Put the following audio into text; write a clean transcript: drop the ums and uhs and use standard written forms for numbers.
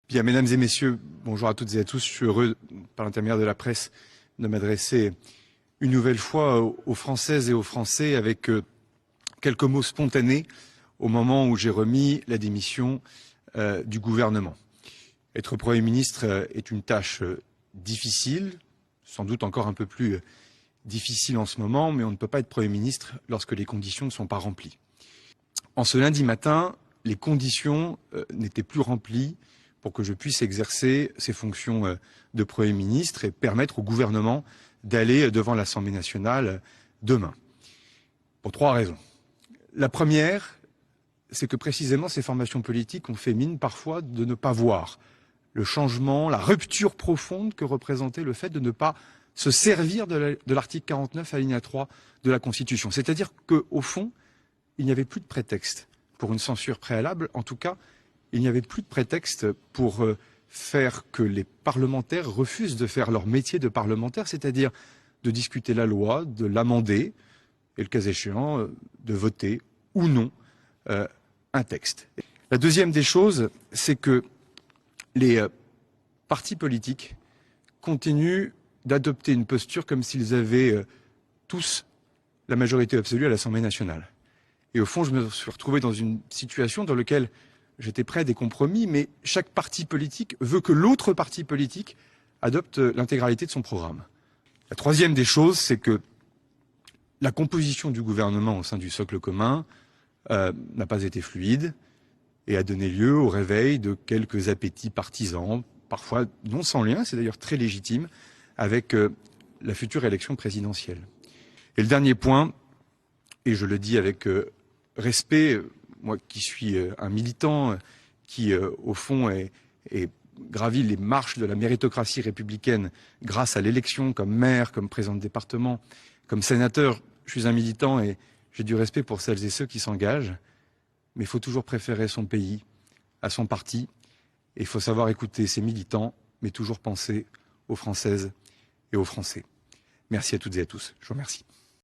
Bien, mesdames et messieurs, bonjour à toutes et à tous. Je suis heureux, par l'intermédiaire de la presse, de m'adresser une nouvelle fois aux Françaises et aux Français avec quelques mots spontanés au moment où j'ai remis la démission du gouvernement. Être Premier ministre est une tâche difficile, sans doute encore un peu plus difficile en ce moment, mais on ne peut pas être Premier ministre lorsque les conditions ne sont pas remplies. En ce lundi matin, les conditions n'étaient plus remplies pour que je puisse exercer ces fonctions de Premier ministre et permettre au gouvernement d'aller devant l'Assemblée nationale demain. Pour trois raisons. La première, c'est que précisément ces formations politiques ont fait mine parfois de ne pas voir le changement, la rupture profonde que représentait le fait de ne pas se servir de l'article 49 alinéa 3 de la Constitution. C'est-à-dire qu'au fond, il n'y avait plus de prétexte pour une censure préalable. En tout cas, il n'y avait plus de prétexte pour faire que les parlementaires refusent de faire leur métier de parlementaire, c'est-à-dire de discuter la loi, de l'amender, et le cas échéant, de voter ou non un texte. La deuxième des choses, c'est que les partis politiques continuent d'adopter une posture comme s'ils avaient tous la majorité absolue à l'Assemblée nationale. Et au fond, je me suis retrouvé dans une situation dans laquelle j'étais prêt à des compromis, mais chaque parti politique veut que l'autre parti politique adopte l'intégralité de son programme. La troisième des choses, c'est que la composition du gouvernement au sein du socle commun n'a pas été fluide et a donné lieu au réveil de quelques appétits partisans, parfois non sans lien, c'est d'ailleurs très légitime, avec la future élection présidentielle. Et le dernier point, et je le dis avec respect, moi qui suis un militant qui, au fond, est gravi les marches de la méritocratie républicaine grâce à l'élection comme maire, comme président de département, comme sénateur, je suis un militant et j'ai du respect pour celles et ceux qui s'engagent, mais il faut toujours préférer son pays à son parti et il faut savoir écouter ses militants, mais toujours penser aux Françaises et aux Français. Merci à toutes et à tous. Je vous remercie.